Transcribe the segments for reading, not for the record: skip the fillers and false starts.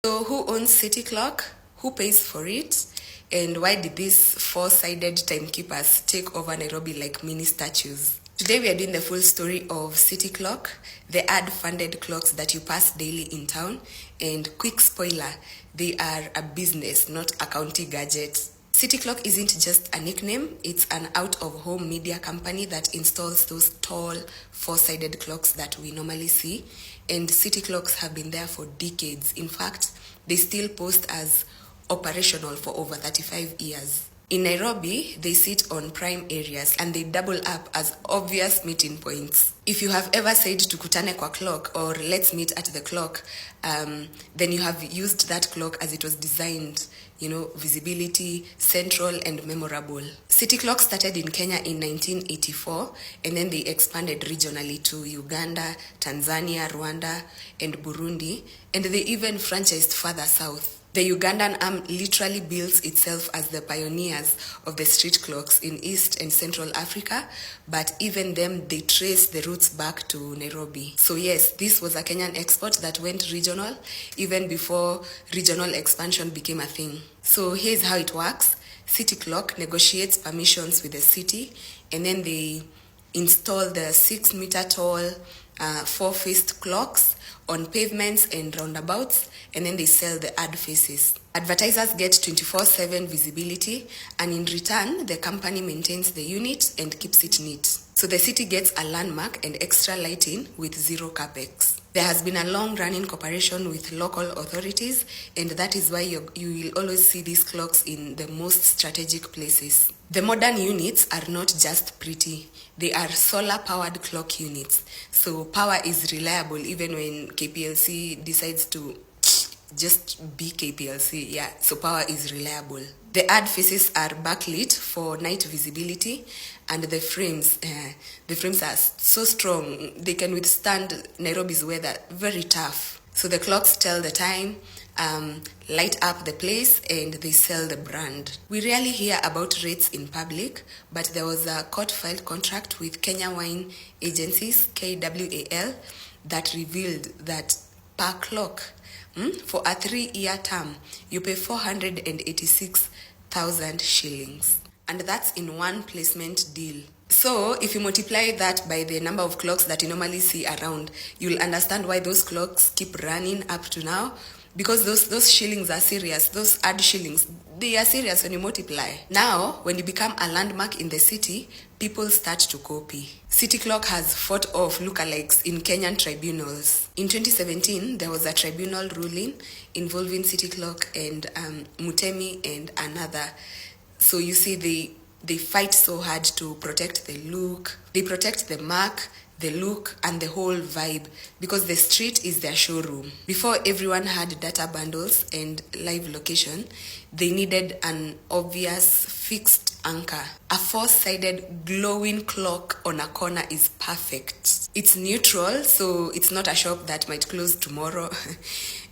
So who owns City Clock? Who pays for it? And why did these four-sided timekeepers take over Nairobi like mini statues? Today we are doing the full story of City Clock, the ad-funded clocks that you pass daily in town. And quick spoiler, they are a business, not a county gadget. City Clock isn't just a nickname, it's an out-of-home media company that installs those tall, four-sided clocks that we normally see. And City Clocks have been there for decades. In fact, they still post as operational for over 35 years. In Nairobi, they sit on prime areas and they double up as obvious meeting points. If you have ever said tukutane kwa clock or let's meet at the clock, then you have used that clock as it was designed, visibility, central and memorable. City Clock started in Kenya in 1984 and then they expanded regionally to Uganda, Tanzania, Rwanda and Burundi, and they even franchised further south. The Ugandan arm literally bills itself as the pioneers of the street clocks in East and Central Africa, but even them, they trace the roots back to Nairobi. So yes, this was a Kenyan export that went regional, even before regional expansion became a thing. So here's how it works. City Clock negotiates permissions with the city, and then they install the 6-meter tall, four-faced clocks on pavements and roundabouts, and then they sell the ad faces. Advertisers get 24/7 visibility, and in return, the company maintains the unit and keeps it neat. So the city gets a landmark and extra lighting with zero capex. There has been a long-running cooperation with local authorities, and that is why you will always see these clocks in the most strategic places. The modern units are not just pretty, they are solar-powered clock units. So power is reliable even when KPLC decides to just be KPLC. Yeah, so power is reliable. The ad faces are backlit for night visibility, and the frames are so strong, they can withstand Nairobi's weather, very tough. So the clocks tell the time, light up the place, and they sell the brand. We rarely hear about rates in public, but there was a court-filed contract with Kenya Wine Agencies, KWAL, that revealed that per clock, for a 3-year term, you pay 486,000 shillings. And that's in one placement deal. So if you multiply that by the number of clocks that you normally see around, you'll understand why those clocks keep running up to now. Because those shillings are serious, those ad shillings, they are serious when you multiply. Now, when you become a landmark in the city, people start to copy. City Clock has fought off lookalikes in Kenyan tribunals. In 2017, there was a tribunal ruling involving City Clock and Mutemi and another. So you see, they fight so hard to protect the look, they protect the mark, the look, and the whole vibe, because the street is their showroom. Before everyone had data bundles and live location, they needed an obvious fixed anchor. A four-sided glowing clock on a corner is perfect. It's neutral, so it's not a shop that might close tomorrow.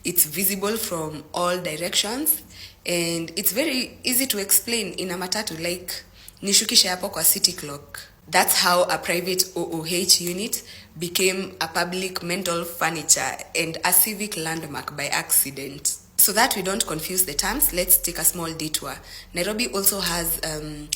It's visible from all directions, and it's very easy to explain in a matatu, like nishukishe hapo kwa City Clock. That's how a private OOH unit became a public mental furniture and a civic landmark by accident. So that we don't confuse the terms, let's take a small detour. Nairobi also has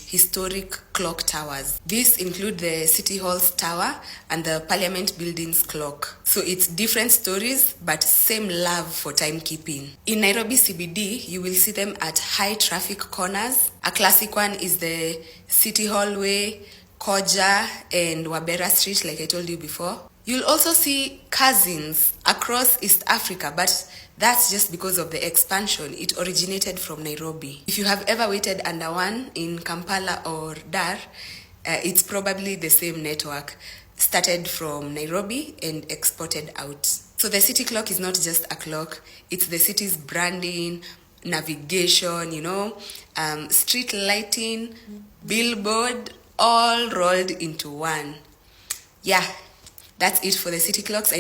historic clock towers. These include the City Hall's tower and the Parliament Building's clock. So it's different stories, but same love for timekeeping. In Nairobi CBD, you will see them at high traffic corners. A classic one is the City Hallway, Koja and Wabera Street, like I told you before. You'll also see cousins across East Africa, but that's just because of the expansion. It originated from Nairobi. If you have ever waited under one in Kampala or Dar, it's probably the same network. Started from Nairobi and exported out. So the City Clock is not just a clock, it's the city's branding, navigation, street lighting, billboard, all rolled into one. Yeah, that's it for the City Clocks. I know